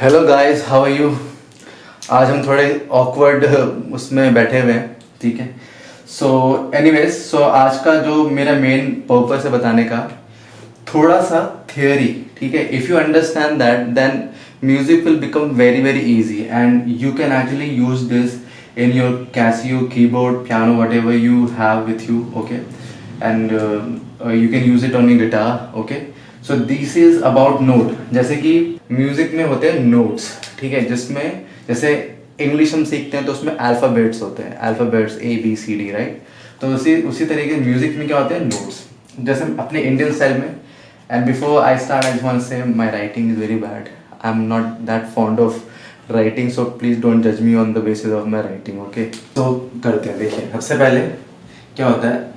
Hello guys, how are you. आज हम थोड़े ऑकवर्ड उसमें बैठे हुए हैं, ठीक है। सो एनीवेज, आज का जो मेरा मेन पर्पस है बताने का, थोड़ा सा थियोरी, ठीक है। If you understand that, then music will become very very easy and you can actually use this in your Casio keyboard, piano, whatever you have with you, okay, and you can use it on your guitar, okay. So this is about note. जैसे कि music में होते हैं notes, ठीक है, जिसमें जैसे English हम सीखते हैं तो उसमें अल्फ़ाबेट्स होते हैं, अल्फ़ाबेट्स ABCD, राइट। तो उसी उसी तरीके म्यूजिक में क्या होते हैं, नोट्स, जैसे अपने इंडियन स्टाइल में। And before I start I just want to say my writing is very bad. I am not that fond of writing, so please don't जज me on the basis of my writing, okay. तो करते हैं, देखिए सबसे पहले क्या होता है,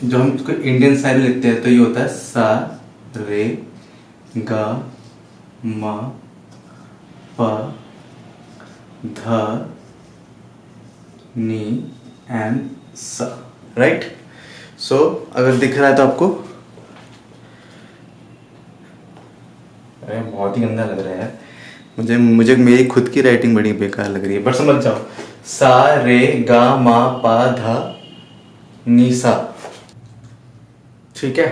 जो हम इसको इंडियन स्टाइल में लिखते हैं तो ये होता है सा रे गा मा पा धा नी एंड सा, राइट। सो अगर दिख रहा है तो आपको, अरे बहुत ही गंदा लग रहा है यार, मुझे मेरी खुद की राइटिंग बड़ी बेकार लग रही है, बट समझ जाओ। सा रे गा मा पा धा नी सा, ठीक है।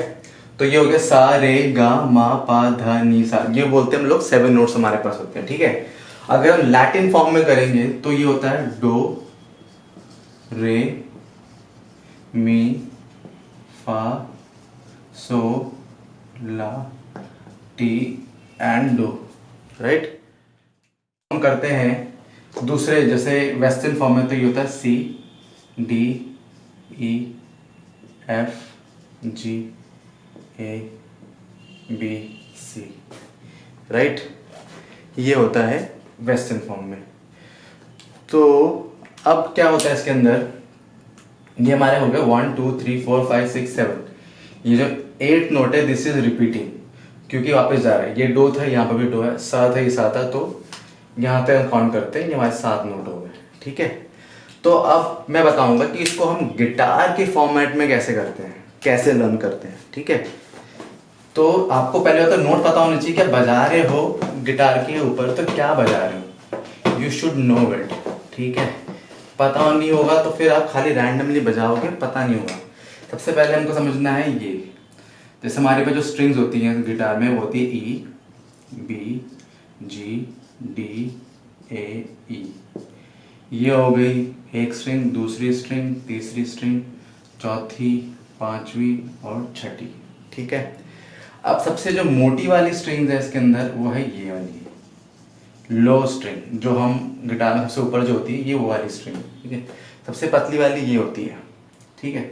तो ये हो गया सा रे गा मा पा धा नी सा, ये बोलते हैं हम लोग 7 नोट्स हमारे पास होते हैं, ठीक है। अगर हम लैटिन फॉर्म में करेंगे तो ये होता है डो रे मी फा सो ला टी एंड डो, राइट। हम करते हैं दूसरे, जैसे वेस्टर्न फॉर्म में तो ये होता है C D E F G A B C, right. ये होता है वेस्टर्न फॉर्म में। तो अब क्या होता है इसके अंदर, ये हमारे हो गए 1 2 3 4 5 6 7, ये जो 8 नोट है दिस इज रिपीटिंग, क्योंकि वापस जा रहा है। ये डो था, यहाँ पर भी डो है, सा था, ये सा था, तो यहाँ पे हम काउंट करते हैं, ये हमारे 7 नोट हो गए, ठीक है। तो अब मैं बताऊंगा कि इसको हम गिटार के फॉर्मेट में कैसे करते हैं, कैसे लर्न करते हैं, ठीक है। तो आपको पहले होता है नोट पता होना चाहिए, क्या बजा रहे हो गिटार के ऊपर, तो क्या बजा रहे हो, यू शुड नो इट, ठीक है। पता नहीं होगा तो फिर आप खाली रैंडमली बजाओगे, पता नहीं होगा। सबसे पहले हमको समझना है ये, जैसे हमारे पास जो स्ट्रिंग्स होती हैं गिटार में, वो होती है E B G D A E, ये हो गई एक स्ट्रिंग, दूसरी स्ट्रिंग, तीसरी स्ट्रिंग, चौथी, पांचवी और छठी, ठीक है। अब सबसे जो मोटी वाली स्ट्रिंग है इसके अंदर वो है ये वाली लो स्ट्रिंग, जो हम गिटार में सबसे ऊपर जो होती है ये वो वाली स्ट्रिंग, ठीक है। सबसे पतली वाली ये होती है, ठीक है।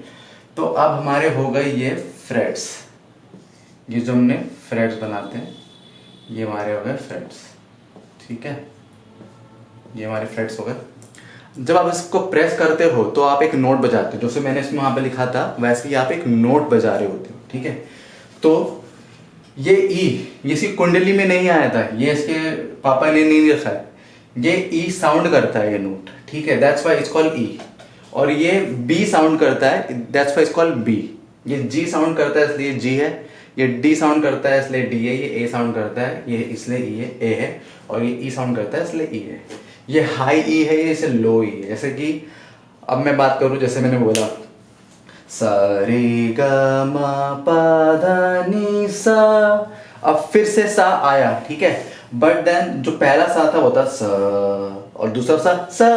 तो अब हमारे हो गए ये फ्रेट्स, ये जो हमने फ्रेट्स बनाते हैं, ये हमारे हो गए फ्रेट्स, ठीक है। ये हमारे फ्रेट्स हो गए। जब आप इसको प्रेस करते हो तो आप एक नोट बजाते हो, जैसे मैंने इसमें वहाँ पे लिखा था वैसे ही आप एक नोट बजा रहे होते हो, ठीक है। तो ये ई, इसी कुंडली में नहीं आया था, ये इसके पापा ने नहीं लिखा है, ये ई साउंड करता है ये नोट, ठीक है, that's why it's called E. और ये बी साउंड करता है, that's why it's called B. ये जी साउंड करता है इसलिए जी है, ये डी साउंड करता है इसलिए डी है, ये ए साउंड करता है ये इसलिए ई है, ए है, और ये ई साउंड करता है इसलिए ई है। ये हाई ई है, ये इसे लो ई है। जैसे कि अब मैं बात करूं, जैसे मैंने बोला सा रे गा मा पा धा नी सा, अब फिर से सा आया, ठीक है। बट देन जो पहला सा था वो था सा, और दूसरा सा सा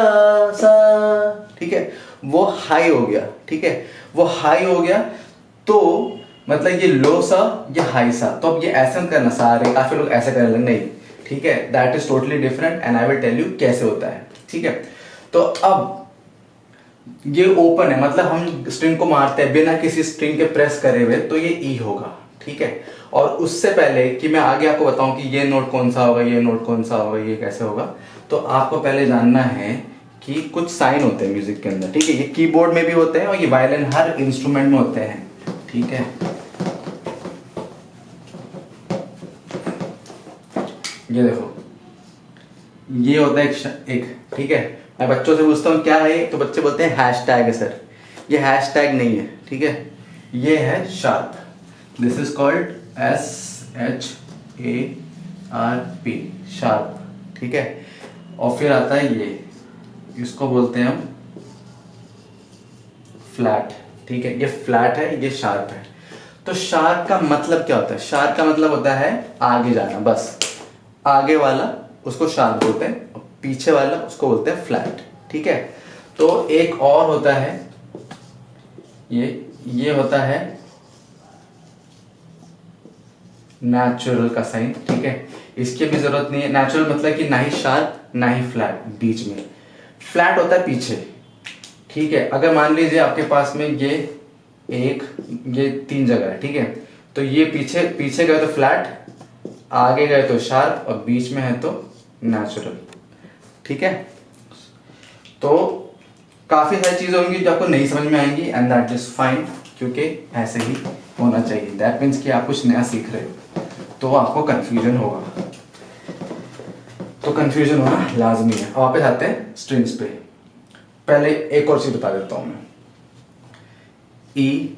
सा, ठीक है, वो हाई हो गया, ठीक है, वो हाई हो गया। तो मतलब ये लो सा, ये हाई सा, तो अब ये ऐसे मत करना सा रे, काफी लोग ऐसे करने लगे, नहीं, ठीक है, that is totally different and I will tell you कैसे होता है, ठीक है। तो अब ये ओपन है, मतलब हम स्ट्रिंग को मारते हैं बिना किसी स्ट्रिंग के प्रेस करे हुए, तो ये ई होगा, ठीक है। और उससे पहले कि मैं आगे आपको बताऊं कि ये नोट कौन सा होगा, ये नोट कौन सा होगा, ये कैसे होगा, तो आपको पहले जानना है कि कुछ साइन होते हैं म्यूजिक के अंदर, ठीक है। ये कीबोर्ड में भी होते हैं और ये वायलिन हर इंस्ट्रूमेंट में होते हैं, ठीक है। ये देखो, ये होता है एक, ठीक है। मैं बच्चों से पूछता हूँ क्या है, तो बच्चे बोलते हैं हैशटैग है सर। ये हैशटैग नहीं है, ठीक है, ये है sharp. This is called SHARP, R P, sharp, ठीक है। और फिर आता है ये, इसको बोलते हैं हम फ्लैट, ठीक है। ये फ्लैट है, ये शार्प है। तो शार्प का मतलब क्या होता है? शार्प का मतलब होता है आगे जाना, बस आगे वाला उसको शार्प बोलते हैं, और पीछे वाला उसको बोलते हैं फ्लैट, ठीक है। तो एक और होता है ये होता है नेचुरल का साइन, ठीक है। इसकी भी जरूरत नहीं है। नेचुरल मतलब कि ना ही शार्प ना ही फ्लैट, बीच में। फ्लैट होता है पीछे, ठीक है। अगर मान लीजिए आपके पास में ये 3 जगह है, ठीक है। तो ये पीछे गए तो फ्लैट, आगे गए तो शार्प, और बीच में है तो नेचुरल, ठीक है। तो काफी सारी चीजें होंगी जो आपको नहीं समझ में आएंगी, एंड दैट इज फाइन, क्योंकि ऐसे ही होना चाहिए। दैट मीन्स कि आप कुछ नया सीख रहे हो तो आपको कंफ्यूजन होगा, तो कंफ्यूजन होना लाजमी है। वापस आते हैं स्ट्रिंग्स पे। पहले एक और चीज बता देता हूं मैं। E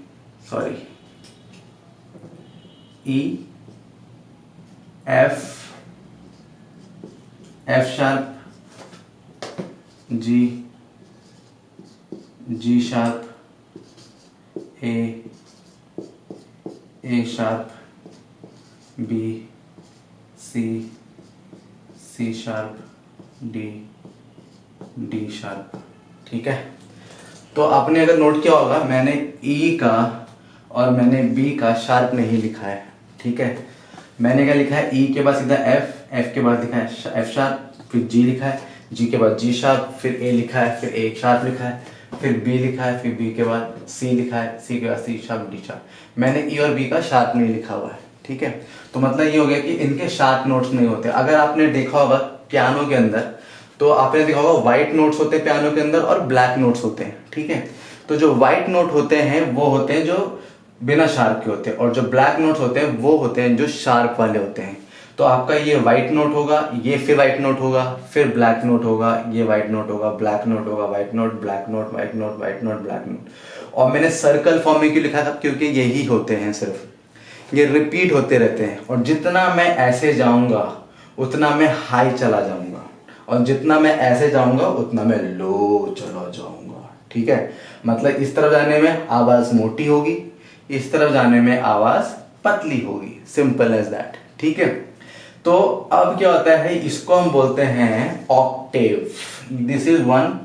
F sharp, G sharp, A sharp, B, C sharp, D sharp, ठीक है। तो आपने अगर नोट किया होगा, मैंने ई का और मैंने बी का शार्प नहीं लिखा है, ठीक है। मैंने क्या लिखा है? ई के बाद सीधा एफ के बाद लिखा है एफ शार्प, फिर जी लिखा है, जी के बाद जी शार्प, फिर ए लिखा है, फिर ए शार्प लिखा है, फिर बी लिखा है, फिर बी के बाद सी लिखा है, सी के बाद सी शार्प, डी शार्प। मैंने ई और बी का शार्प नहीं लिखा हुआ है, ठीक है। तो मतलब ये हो गया कि इनके शार्प नोट्स नहीं होते। अगर आपने देखा होगा पियानो के अंदर, तो आपने देखा होगा व्हाइट नोट्स होते हैं पियानो के अंदर और ब्लैक नोट्स होते हैं, ठीक है। तो जो व्हाइट नोट होते हैं वो होते हैं जो बिना शार्प के होते हैं, और जो ब्लैक नोट्स होते हैं वो होते हैं जो शार्प वाले होते हैं। तो आपका ये व्हाइट नोट होगा, ये फिर व्हाइट नोट होगा, फिर ब्लैक नोट होगा, ये व्हाइट नोट होगा, ब्लैक नोट होगा, white note, black note, white note, white note, black note. और मैंने सर्कल फॉर्म में क्यों लिखा था? क्योंकि यही होते हैं, सिर्फ ये रिपीट होते रहते हैं। और जितना मैं ऐसे जाऊंगा उतना मैं हाई चला जाऊंगा, और जितना मैं ऐसे जाऊंगा उतना मैं लो चला जाऊंगा, ठीक है। मतलब इस तरफ जाने में आवाज मोटी होगी, इस तरफ जाने में आवाज पतली होगी, सिंपल एज दैट, ठीक है। तो अब क्या होता है, इसको हम बोलते हैं Octave. This is one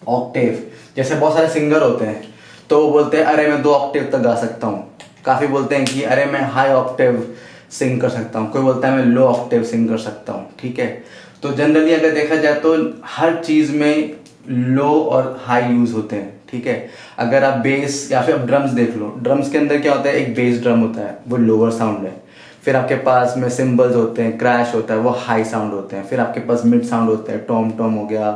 Octave. जैसे बहुत सारे सिंगर होते हैं तो वो बोलते हैं अरे मैं 2 ऑक्टेव तक गा सकता हूँ। काफी बोलते हैं कि अरे मैं हाई ऑक्टेव सिंग कर सकता हूँ, कोई बोलता है मैं लो ऑक्टेव सिंग कर सकता हूँ, ठीक है। तो जनरली अगर देखा जाए तो हर चीज में लो और हाई यूज होते हैं, ठीक है। अगर आप बेस या फिर आप ड्रम्स देख लो, ड्रम्स के अंदर क्या होता है, एक बेस ड्रम होता है, वो लोअर साउंड है। फिर आपके पास में सिंबल्स होते हैं, क्रैश होता है, वो हाई साउंड होते हैं। फिर आपके पास मिड साउंड होते हैं, टॉम टॉम हो गया,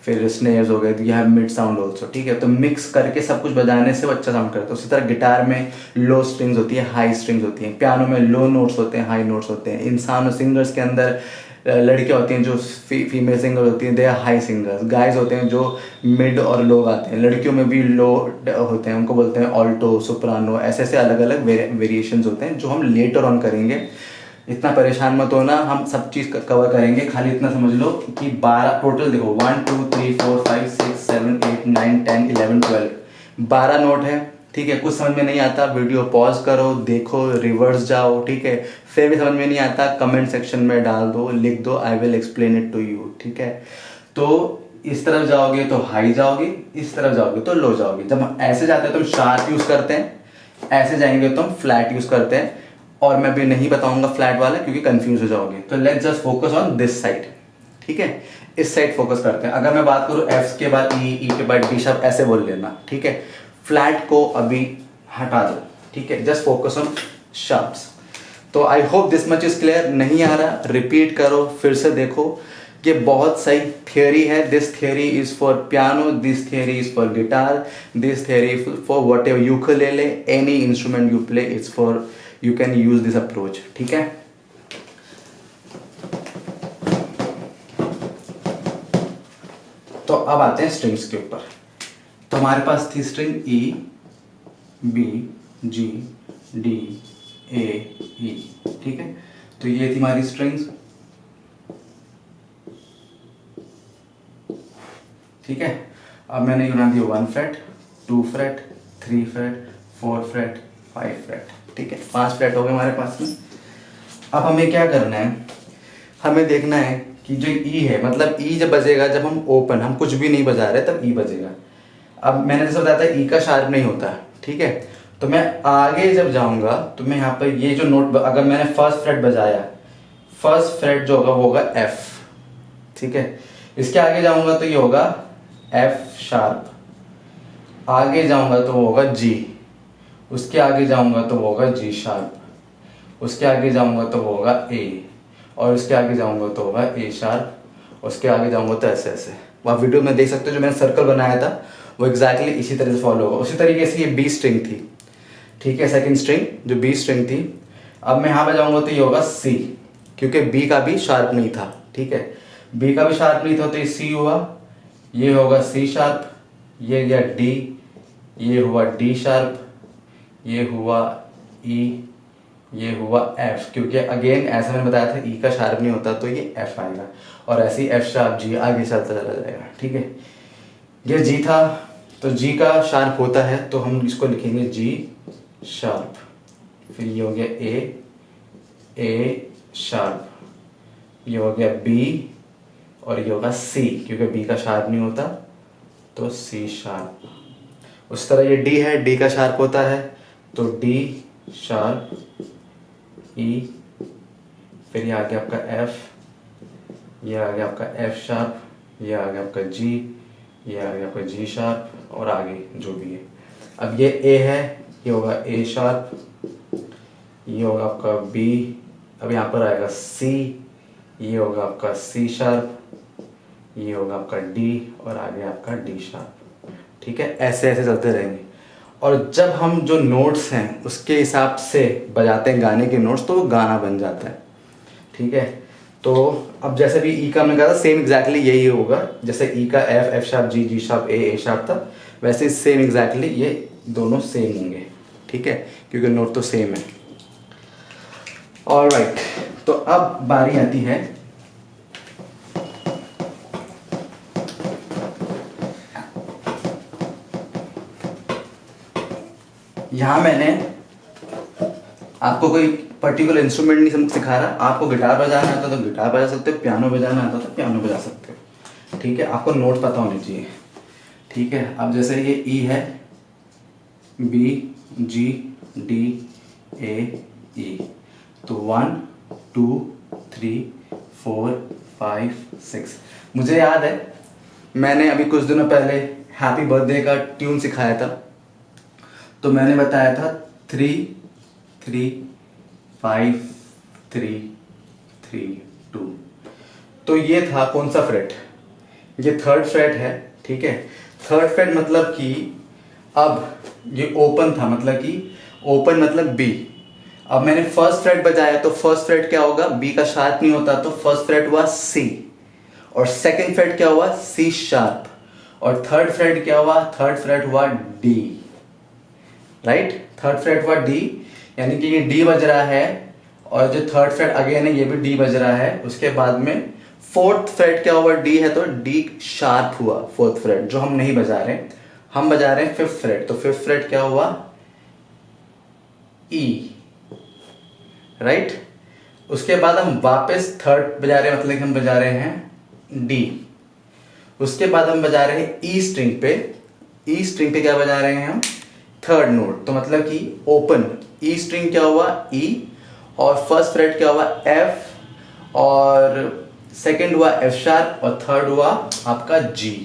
फिर स्नेयर्स हो गए, यह मिड साउंड ऑल्सो, ठीक है। तो मिक्स करके सब कुछ बजाने से वो अच्छा साउंड करता है। उसी तरह गिटार में लो स्ट्रिंग्स होती है, हाई स्ट्रिंग्स होती हैं, पियानो में लो नोट्स होते हैं, हाई नोट्स होते हैं। इंसान और सिंगर्स के अंदर लड़कियां होती हैं जो फीमेल सिंगर होती हैं, they are high singers. Guys होते हैं जो मिड और लो गाते हैं। लड़कियों में भी लो होते हैं, उनको बोलते हैं ऑल्टो, सोप्रानो, ऐसे ऐसे अलग अलग वेरिएशंस होते हैं जो हम लेटर ऑन करेंगे। इतना परेशान मत होना, हम सब चीज़ कवर करेंगे। खाली इतना समझ लो कि 12 टोटल देखो, 1 2 3 4 5 6 7 8 9 10 11 12 12 नोट है, ठीक है। कुछ समझ में नहीं आता वीडियो पॉज करो, देखो, रिवर्स जाओ, ठीक है। फिर भी समझ में नहीं आता कमेंट सेक्शन में डाल दो, लिख दो, I will explain it to you, ठीक है। तो इस तरफ जाओगे तो हाई जाओगे, इस तरफ जाओगे तो लो जाओगे। जब हम ऐसे जाते हैं तो हम शार्प यूज करते हैं, ऐसे जाएंगे तो हम फ्लैट यूज करते हैं। और मैं भी नहीं बताऊंगा फ्लैट वाला क्योंकि कंफ्यूज हो जाओगे। तो let's just focus on this side, ठीक है। इस साइड फोकस करते हैं। अगर मैं बात करूं एफ के बाद ई के बाद डी शार्प, ऐसे बोल लेना, ठीक है। फ्लैट को अभी हटा दो, ठीक है। Just focus on sharps. तो I hope this much is clear. नहीं आ रहा रिपीट करो, फिर से देखो। ये बहुत सही थियोरी है। This theory is for piano, this theory is for guitar, this theory for what ever ukulele, any instrument you play, it's for you can use this approach, ठीक है। तो अब आते हैं स्ट्रिंग्स के ऊपर। तो हमारे पास थी स्ट्रिंग ई, बी, जी, डी, ए ई। ठीक है, तो ये थी हमारी स्ट्रिंग्स। ठीक है, अब मैंने बना दिया 1 freight, 2 freight, 3 freight, 4 freight, 5 freight. ठीक है, 5 फ्रेट हो गए हमारे पास में। अब हमें क्या करना है, हमें देखना है कि जो ई है, मतलब ई जब बजेगा, जब हम ओपन, हम कुछ भी नहीं बजा रहे तब ई बजेगा। अब मैंने जैसे बताया था ई का शार्प नहीं होता। ठीक है, तो मैं आगे जब जाऊंगा तो मैं यहाँ पर ये जो नोट, अगर मैंने फर्स्ट फ्रेट बजाया, फर्स्ट फ्रेट जो होगा वो होगा एफ। ठीक है, इसके आगे जाऊंगा तो ये होगा एफ शार्प, आगे जाऊंगा तो वो होगा जी, उसके आगे जाऊंगा तो वो होगा जी शार्प, उसके आगे जाऊंगा तो वो होगा ए, और उसके आगे जाऊंगा तो होगा ए शार्प, उसके आगे जाऊंगा तो ऐसे ऐसे। आप वीडियो में देख सकते हो जो मैंने सर्कल बनाया था वो एग्जैक्टली इसी तरह से फॉलो होगा। उसी तरीके से ये बी स्ट्रिंग थी। ठीक है, सेकंड स्ट्रिंग जो बी स्ट्रिंग थी, अब मैं यहाँ पे जाऊंगा तो ये होगा सी, क्योंकि बी का भी शार्प नहीं था। ठीक है, बी का भी शार्प नहीं था तो ये सी हुआ, ये होगा सी शार्प, ये गया डी, ये हुआ डी शार्प, ये हुआ ई, ये हुआ एफ, क्योंकि अगेन ऐसा मैंने बताया था ई का शार्प नहीं होता तो ये एफ आएगा, और ऐसे ही एफ शार्प जी आगे चलता चला जाएगा। ठीक है, ये जी था तो जी का शार्प होता है तो हम इसको लिखेंगे जी शार्प, फिर ये हो गया ए शार्प, ये हो गया बी, और ये होगा सी, क्योंकि बी का शार्प नहीं होता तो सी शार्प। उस तरह ये डी है, डी का शार्प होता है तो डी शार्प ई, फिर ये आ गया आपका एफ, ये आ गया आपका एफ शार्प, ये आ गया आपका जी, ये आ गया आपका जी शार्प, और आगे जो भी है। अब ये ए है, ये होगा ए शार्प, ये होगा आपका बी, अब यहाँ पर आएगा सी, ये होगा आपका सी शार्प, ये होगा आपका डी, और आगे आपका डी शार्प। ठीक है, ऐसे ऐसे चलते रहेंगे। और जब हम जो नोट्स हैं उसके हिसाब से बजाते हैं गाने के नोट्स तो वो गाना बन जाता है। ठीक है, तो अब जैसे भी ई का हमने कहा था सेम एग्जैक्टली यही होगा, जैसे ई का F, F sharp, ji, ji sharp, A sharp था, वैसे सेम एग्जैक्टली ये दोनों सेम होंगे। ठीक है, क्योंकि नोट तो सेम है। ऑलराइट, तो अब बारी आती है यहाँ मैंने आपको कोई पर्टिकुलर इंस्ट्रूमेंट नहीं सिखा रहा, आपको गिटार बजाना आता तो गिटार बजा सकते हो, पियानो बजाना आता तो पियानो बजा सकते हो। ठीक है, आपको नोट पता होने चाहिए। ठीक है, अब जैसे ये ई है, बी, जी, डी, ए, ई, तो 1 2 3 4 5 6। मुझे याद है मैंने अभी कुछ दिनों पहले हैप्पी बर्थडे का ट्यून सिखाया था, तो मैंने बताया था 3 3 5 3 3 2। तो ये था कौन सा फ्रेट, ये थर्ड फ्रेट है। ठीक है, थर्ड फ्रेट मतलब कि अब ये ओपन था, मतलब कि ओपन मतलब बी। अब मैंने फर्स्ट फ्रेट बजाया तो फर्स्ट फ्रेट क्या होगा, बी का शार्प नहीं होता तो फर्स्ट फ्रेट हुआ सी, और सेकंड फ्रेट क्या हुआ, सी शार्प, और थर्ड फ्रेट क्या हुआ, थर्ड फ्रेट हुआ डी। राइट, थर्ड फ्रेट हुआ डी, यानी कि ये डी बज रहा है, और जो थर्ड फ्रेट अगेन है ये भी डी बज रहा है। उसके बाद में फोर्थ फ्रेट क्या हुआ, डी है तो डी शार्प हुआ फोर्थ फ्रेट, जो हम नहीं बजा रहे, हम बजा रहे हैं फिफ्थ फ्रेट, तो फिफ्थ फ्रेट क्या हुआ, ई। राइट, उसके बाद हम वापस थर्ड बजा रहे हैं, मतलब कि हम बजा रहे हैं डी। उसके बाद हम बजा रहे हैं ई स्ट्रिंग पे, ई स्ट्रिंग पे क्या बजा रहे हैं हम, थर्ड नोट, तो मतलब कि ओपन ई स्ट्रिंग क्या हुआ, ई, और फर्स्ट फ्रेट क्या हुआ, एफ, और सेकंड हुआ एफ शार्प, और थर्ड हुआ आपका जी,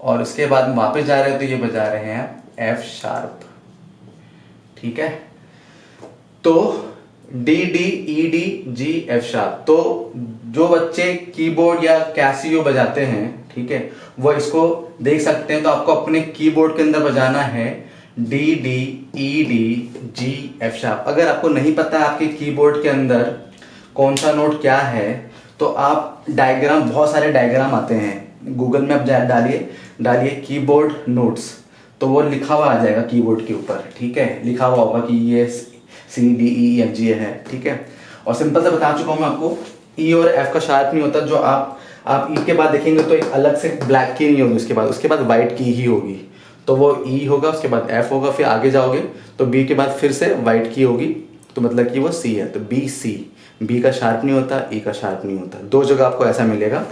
और उसके बाद वापस जा रहे हैं तो ये बजा रहे हैं एफ शार्प। ठीक है, तो D D E D G F sharp. तो जो बच्चे कीबोर्ड या कैसियो बजाते हैं, ठीक है, वो इसको देख सकते हैं। तो आपको अपने कीबोर्ड के अंदर बजाना है D D E D G F sharp. अगर आपको नहीं पता आपके कीबोर्ड के अंदर कौन सा नोट क्या है, तो आप डायग्राम, बहुत सारे डायग्राम आते हैं गूगल में, आप डालिए कीबोर्ड नोट्स, तो वो लिखा हुआ आ जाएगा कीबोर्ड के ऊपर। ठीक है, लिखा हुआ होगा कि ये C D E F G है, ठीक है। और सिंपल से बता चुका हूँ मैं आपको, E और F का शार्प नहीं होता। जो आप E के बाद देखेंगे तो एक अलग से ब्लैक की नहीं होगी, उसके बाद वाइट की ही होगी, तो वो E होगा, उसके बाद F होगा, फिर आगे जाओगे तो B के बाद फिर से वाइट की होगी, तो मतलब कि वो C है। तो BC, B का शार्प नहीं होता, E का शार्प नहीं होता, दो जगह आपको ऐसा मिलेगा,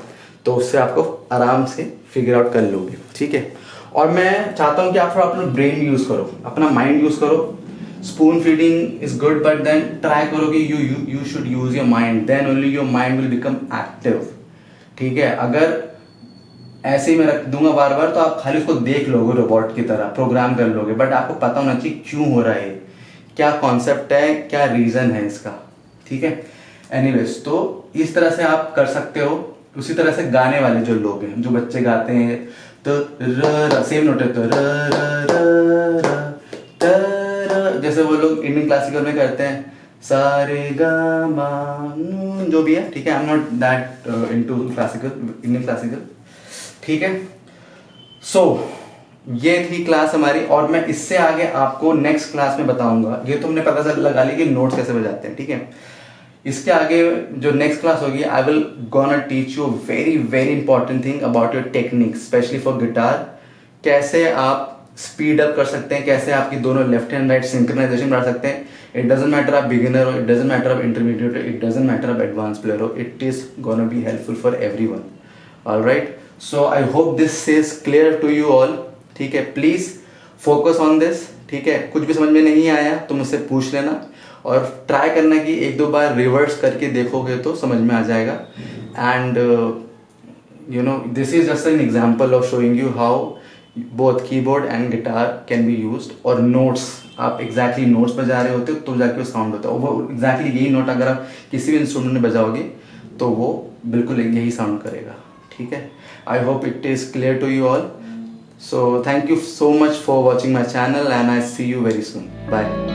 तो उससे आपको आराम से फिगर आउट कर लोगे, ठीक है। और मैं चाहता हूँ कि आप थोड़ा अपना ब्रेन यूज़ करो, अपना माइंड यूज़ करो। Spoon feeding is good, but then try करो कि you should use your mind, then only your mind will become active, ठीक है। अगर ऐसे ही मैं रख दूंगा बार बार तो आप खाली उसको देख लोगे, रोबोट की तरह प्रोग्राम कर लोगे, बट आपको पता होना चाहिए क्यों हो रहा है, क्या कॉन्सेप्ट है, क्या रीजन है इसका, ठीक है। एनीवेज, तो इस तरह से आप कर सकते हो। उसी तरह से गाने वाले जो लोग हैं, जो बच्चे गाते हैं, तो सेम नोट है, तो जैसे वो लोग इंडियन क्लासिकल में करते हैं, सारे गा मा, जो भी है, ठीक है। आई am not that into classical, Indian classical, ठीक है। सो ये थी क्लास हमारी, और मैं इससे आगे आपको नेक्स्ट क्लास में बताऊंगा। ये तुमने पता चल लगा ली कि नोट्स कैसे बजाते हैं, ठीक है। इसके आगे जो नेक्स्ट क्लास होगी, I will gonna teach you very very important thing about your technique, specially for guitar. कैसे आप स्पीड अप कर सकते हैं, कैसे आपकी दोनों लेफ्ट हैंड राइट सिंक्रोनाइजेशन बढ़ा सकते हैं। इट डजेंट मैटर आप बिगिनर हो, इट डजेंट मैटर आप इंटरमीडिएट हो, इट डजेंट मैटर आप एडवांस प्लेयर हो, it is gonna be helpful for everyone. Alright, so I hope this is clear to you all, ठीक है। प्लीज फोकस ऑन दिस, ठीक है। कुछ भी समझ में नहीं आया तो मुझसे पूछ लेना, और ट्राई करना कि एक दो बार रिवर्स करके देखोगे तो समझ में आ जाएगा। And you know, this is just an example of showing you how both keyboard and guitar can be used. और नोट्स, आप एग्जैक्टली नोट्स बजा रहे होते हो तो जाके वो साउंड होता है, और वो एग्जैक्टली यही नोट अगर आप किसी भी इंस्ट्रूमेंट में बजाओगे तो वो बिल्कुल यही साउंड करेगा, ठीक है। I hope it is clear to you all. So thank you so much for watching my channel, and I see you very soon. Bye.